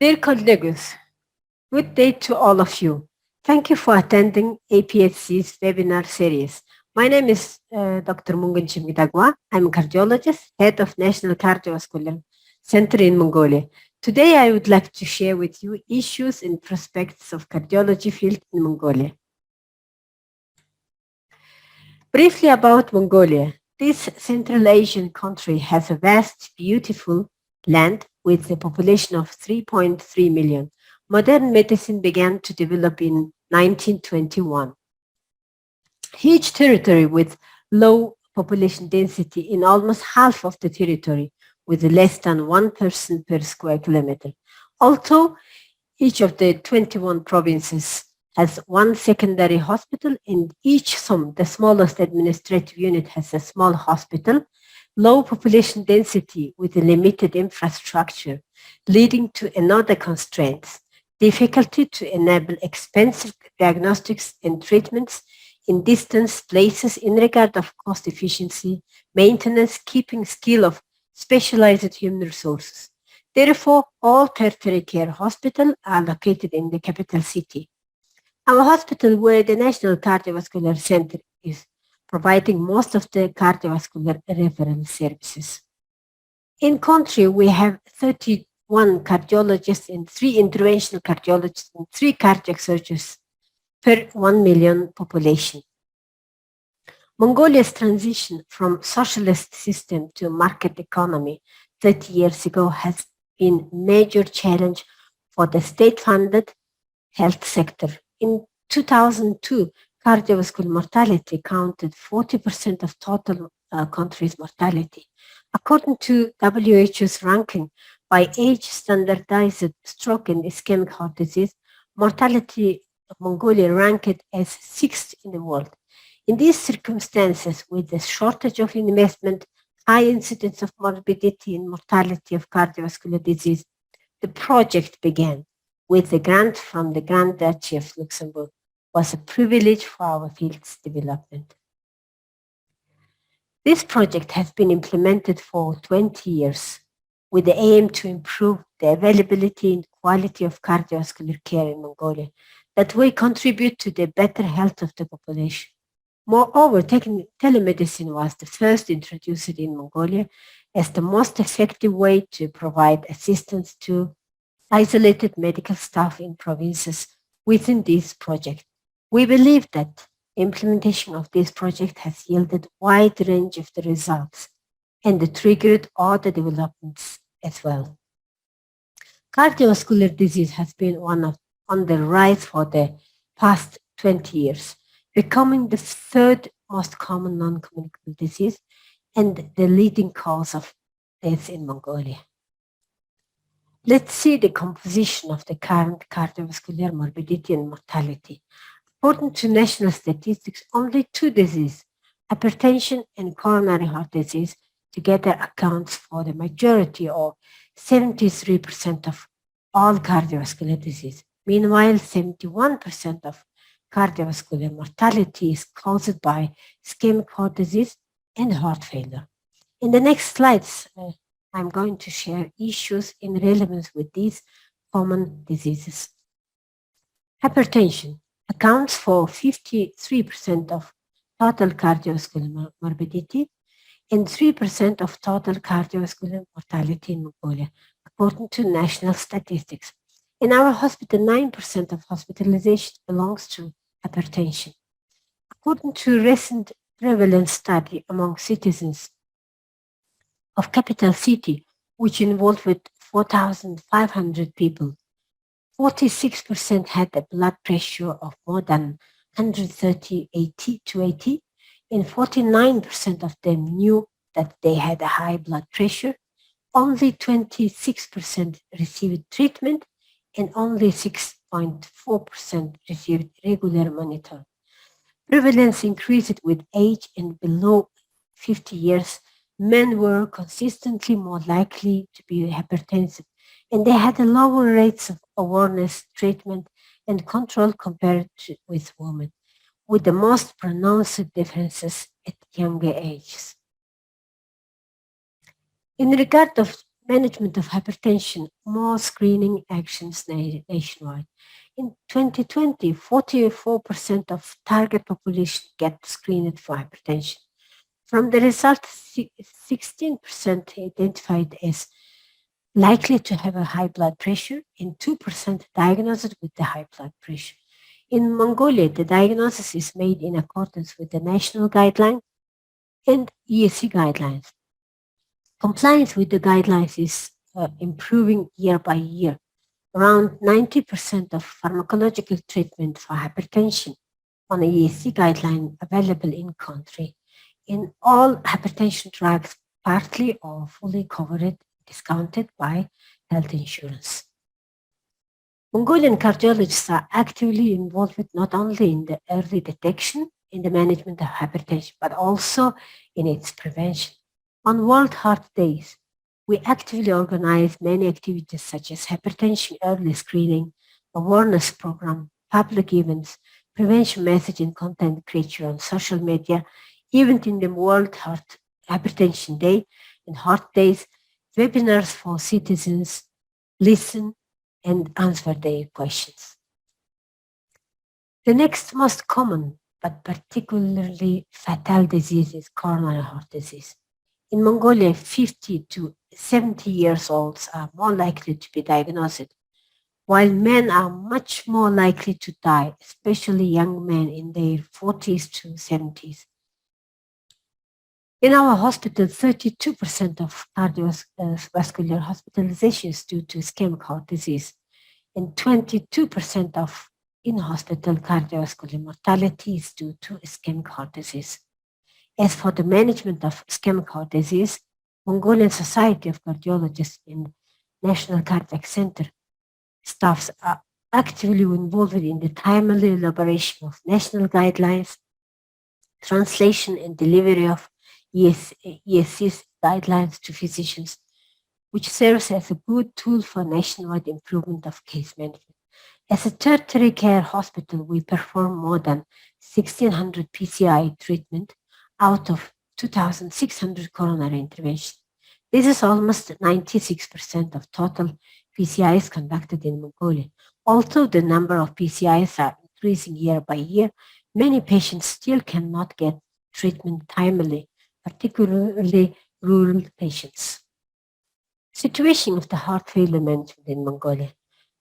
Dear colleagues, good day to all of you. Thank you for attending APHC's webinar series. My name is Dr. Mungunchimeg Dagva. I'm a cardiologist, head of National Cardiovascular Center in Mongolia. Today, I would like to share with you issues and prospects of cardiology field in Mongolia. Briefly about Mongolia. This Central Asian country has a vast, beautiful land with a population of 3.3 million. Modern medicine began to develop in 1921. Huge territory with low population density in almost half of the territory, with less than 1 person per square kilometer. Although each of the 21 provinces has one secondary hospital, and each the smallest administrative unit has a small hospital, low population density with a limited infrastructure, leading to another constraints, difficulty to enable expensive diagnostics and treatments in distant places in regard of cost efficiency, maintenance, keeping skill of specialized human resources. Therefore, all tertiary care hospitals are located in the capital city. Our hospital, where the National Cardiovascular Center is, providing most of the cardiovascular referral services. In country, we have 31 cardiologists and 3 interventional cardiologists and 3 cardiac surgeons per 1 million population. Mongolia's transition from socialist system to market economy 30 years ago has been a major challenge for the state-funded health sector. In 2002, cardiovascular mortality accounted 40% of total country's mortality. According to WHO's ranking by age standardized stroke and ischemic heart disease, mortality of Mongolia ranked as 6th in the world. In these circumstances, with the shortage of investment, high incidence of morbidity and mortality of cardiovascular disease, the project began with a grant from the Grand Duchy of Luxembourg. Was a privilege for our field's development. This project has been implemented for 20 years with the aim to improve the availability and quality of cardiovascular care in Mongolia that will contribute to the better health of the population. Moreover, telemedicine was the first introduced in Mongolia as the most effective way to provide assistance to isolated medical staff in provinces within this project. We believe that implementation of this project has yielded wide range of the results and triggered other developments as well. Cardiovascular disease has been on the rise for the past 20 years, becoming the 3rd most common non-communicable disease and the leading cause of death in Mongolia. Let's see the composition of the current cardiovascular morbidity and mortality. According to national statistics, only 2 diseases, hypertension and coronary heart disease, together accounts for the majority or 73% of all cardiovascular disease. Meanwhile, 71% of cardiovascular mortality is caused by ischemic heart disease and heart failure. In the next slides, I'm going to share issues in relevance with these common diseases. Hypertension accounts for 53% of total cardiovascular morbidity and 3% of total cardiovascular mortality in Mongolia, according to national statistics. In our hospital, 9% of hospitalization belongs to hypertension. According to a recent prevalence study among citizens of capital city, which involved with 4,500 people, 46% had a blood pressure of more than 130/80, and 49% of them knew that they had a high blood pressure. Only 26% received treatment, and only 6.4% received regular monitoring. Prevalence increased with age, and below 50 years, men were consistently more likely to be hypertensive, and they had a lower rates of awareness, treatment, and control compared with women, with the most pronounced differences at younger ages. In regard of management of hypertension, more screening actions nationwide. In 2020, 44% of target population get screened for hypertension. From the result, 16% identified as likely to have a high blood pressure and 2% diagnosed with the high blood pressure. In Mongolia, the diagnosis is made in accordance with the national guidelines and ESC guidelines. Compliance with the guidelines is improving year by year. Around 90% of pharmacological treatment for hypertension on a ESC guideline available in country. In all hypertension drugs, partly or fully covered, discounted by health insurance. Mongolian cardiologists are actively involved not only in the early detection in the management of hypertension, but also in its prevention. On World Heart Days, we actively organize many activities such as hypertension early screening, awareness program, public events, prevention messaging content creation on social media, even in the World Heart Hypertension Day and Heart Days, webinars for citizens listen and answer their questions. The next most common but particularly fatal disease is coronary heart disease. In Mongolia, 50 to 70 years olds are more likely to be diagnosed, while men are much more likely to die, especially young men in their 40s to 70s. In our hospital, 32% of cardiovascular hospitalizations due to ischemic heart disease and 22% of in-hospital cardiovascular mortality is due to ischemic heart disease. As for the management of ischemic heart disease, Mongolian Society of Cardiologists and National Cardiac Center staffs are actively involved in the timely elaboration of national guidelines, translation and delivery of ESC guidelines to physicians, which serves as a good tool for nationwide improvement of case management. As a tertiary care hospital, we perform more than 1,600 PCI treatment out of 2,600 coronary interventions. This is almost 96% of total PCIs conducted in Mongolia. Although the number of PCIs are increasing year by year, many patients still cannot get treatment timely, particularly rural patients. Situation of the heart failure management in Mongolia.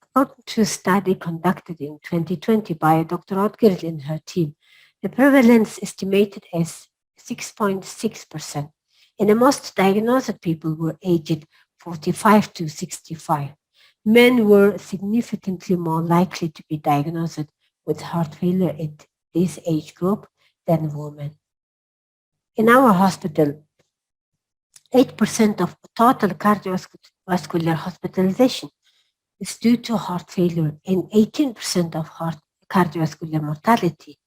According to a study conducted in 2020 by Dr. Odgirl and her team, the prevalence estimated as 6.6%, and the most diagnosed people were aged 45 to 65. Men were significantly more likely to be diagnosed with heart failure at this age group than women. In our hospital, 8% of total cardiovascular hospitalization is due to heart failure and 18% of cardiovascular mortality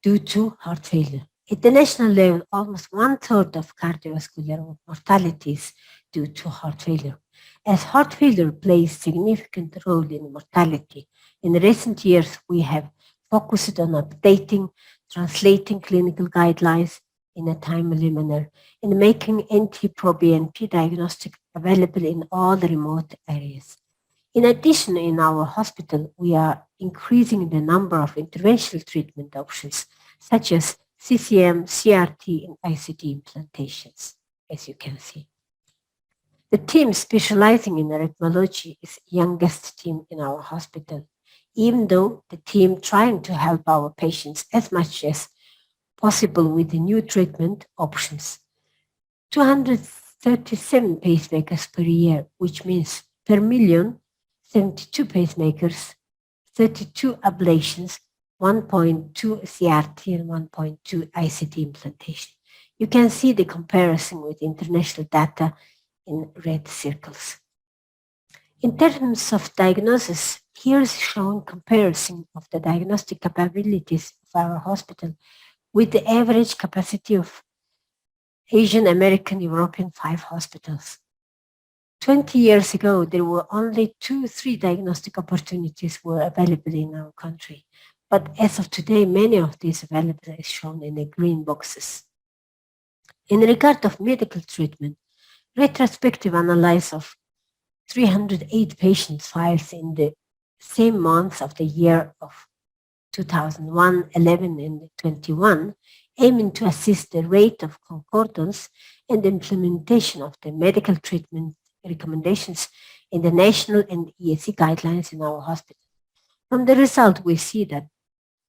due to heart failure. At the national level, almost 1/3 of cardiovascular mortality is due to heart failure. As heart failure plays a significant role in mortality, in recent years we have focused on updating, translating clinical guidelines in a timely manner, and making NT-proBNP diagnostic available in all the remote areas. In addition, in our hospital, we are increasing the number of interventional treatment options, such as CCM, CRT, and ICT implantations, as you can see. The team specializing in arrhythmology is the youngest team in our hospital, even though the team trying to help our patients as much as possible with the new treatment options. 237 pacemakers per year, which means per million, 72 pacemakers, 32 ablations, 1.2 CRT and 1.2 ICT implantation. You can see the comparison with international data in red circles. In terms of diagnosis, here is shown comparison of the diagnostic capabilities of our hospital with the average capacity of Asian American European 5 hospitals. 20 years ago, there were only 2-3 diagnostic opportunities were available in our country. But as of today, many of these available is shown in the green boxes. In regard of medical treatment, retrospective analysis of 308 patient files in the same months of the year of 2001, 11, and 21, aiming to assess the rate of concordance and implementation of the medical treatment recommendations in the national and ESC guidelines in our hospital. From the result, we see that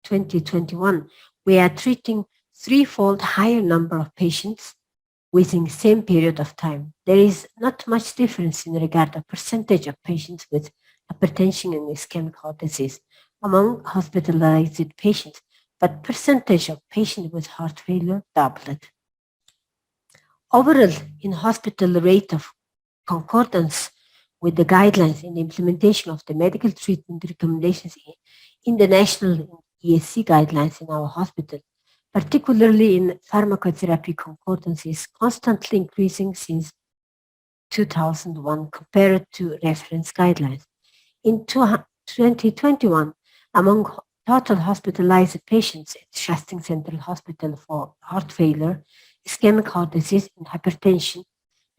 2021, we are treating threefold higher number of patients within the same period of time. There is not much difference in regard to percentage of patients with hypertension and ischemic heart disease among hospitalized patients, but percentage of patients with heart failure doubled. Overall, in hospital rate of concordance with the guidelines and implementation of the medical treatment recommendations in the national ESC guidelines in our hospital, particularly in pharmacotherapy, concordance is constantly increasing since 2001 compared to reference guidelines. In 2021, among total hospitalized patients at Shasting Central Hospital for heart failure, ischemic heart disease, and hypertension,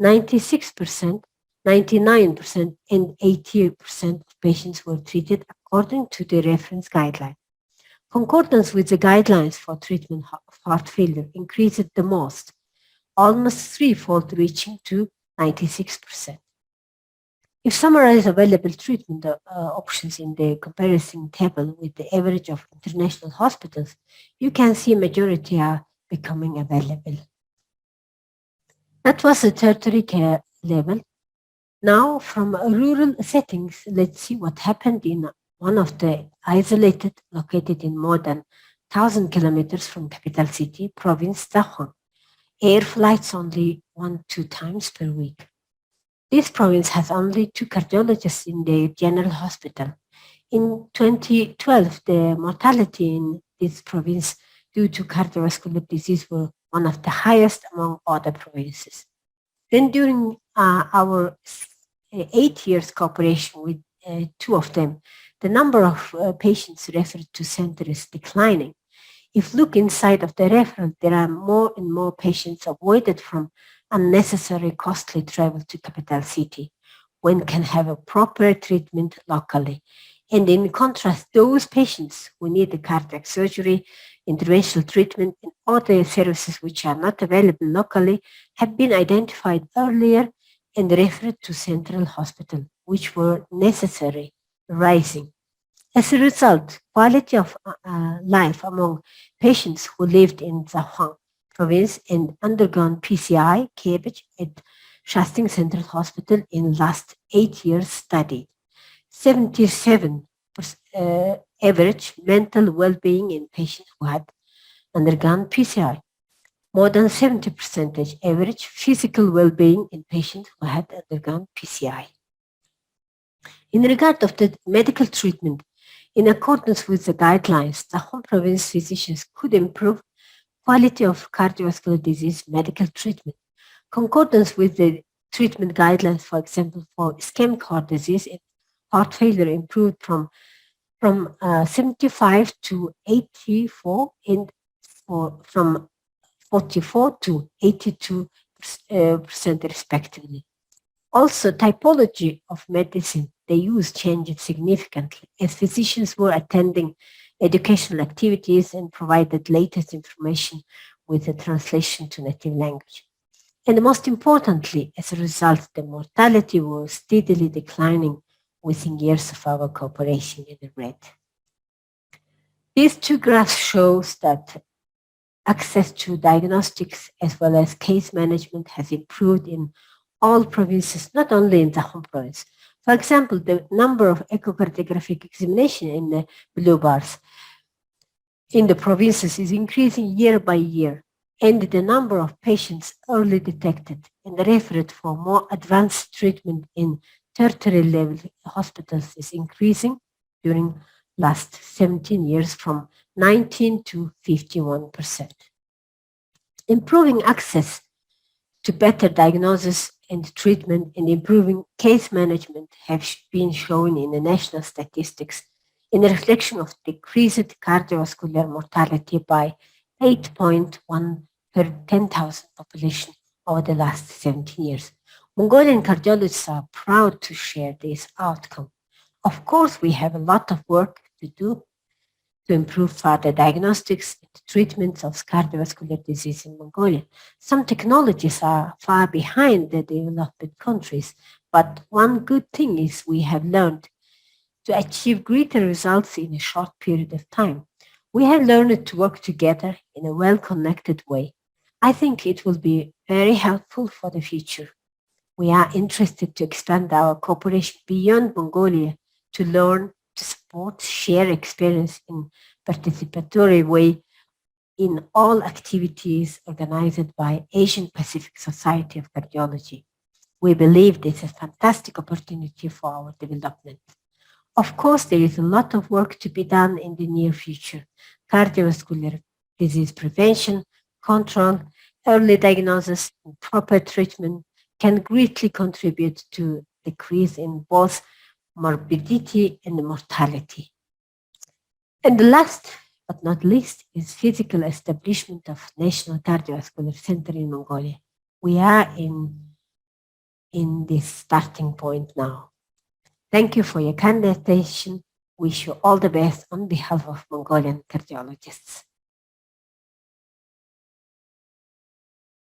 96%, 99%, and 80% of patients were treated according to the reference guideline. Concordance with the guidelines for treatment of heart failure increased the most, almost threefold, reaching to 96%. If summarize available treatment options in the comparison table with the average of international hospitals, you can see majority are becoming available. That was the tertiary care level. Now, from rural settings, let's see what happened in one of the isolated, located in more than 1,000 kilometers from capital city, province Dagva. Air flights only 1-2 times per week. This province has only 2 cardiologists in the general hospital. In 2012, the mortality in this province due to cardiovascular disease were one of the highest among other provinces. Then during our 8 years cooperation with 2 of them, the number of patients referred to center is declining. If look inside of the referral, there are more and more patients avoided from unnecessary costly travel to capital city when can have a proper treatment locally. And in contrast, those patients who need the cardiac surgery, interventional treatment, and other services which are not available locally have been identified earlier and referred to central hospital, which were necessary, rising. As a result, quality of life among patients who lived in Zhejiang province and undergone PCI cabbage at Shasting Central Hospital in last 8 years studied. 77 average mental well-being in patients who had undergone PCI. More than 70% average physical well-being in patients who had undergone PCI. In regard of the medical treatment, in accordance with the guidelines, the home province physicians could improve quality of cardiovascular disease medical treatment. Concordance with the treatment guidelines, for example, for ischemic heart disease and heart failure improved from 75 to 84 and from 44 to 82% respectively. Also, typology of medicine they use changed significantly as physicians were attending educational activities and provided latest information with the translation to native language. And most importantly, as a result, the mortality was steadily declining within years of our cooperation in the red. These 2 graphs shows that access to diagnostics as well as case management has improved in all provinces, not only in the home province. For example, the number of echocardiographic examination in the blue bars in the provinces is increasing year by year, and the number of patients early detected and referred for more advanced treatment in tertiary level hospitals is increasing during last 17 years from 19 to 51%. Improving access to better diagnosis and treatment and improving case management have been shown in the national statistics in a reflection of decreased cardiovascular mortality by 8.1 per 10,000 population over the last 17 years. Mongolian cardiologists are proud to share this outcome. Of course, we have a lot of work to do to improve further diagnostics and treatments of cardiovascular disease in Mongolia. Some technologies are far behind the developed countries, but one good thing is we have learned to achieve greater results in a short period of time. We have learned to work together in a well-connected way. I think it will be very helpful for the future. We are interested to expand our cooperation beyond Mongolia to learn, to support, share experience in participatory way in all activities organized by Asian Pacific Society of Cardiology. We believe this is a fantastic opportunity for our development. Of course, there is a lot of work to be done in the near future. Cardiovascular disease prevention, control, early diagnosis, and proper treatment can greatly contribute to decrease in both morbidity and mortality. And the last but not least is physical establishment of National Cardiovascular Center in Mongolia. We are in this starting point now. Thank you for your kind attention. Wish you all the best on behalf of Mongolian cardiologists.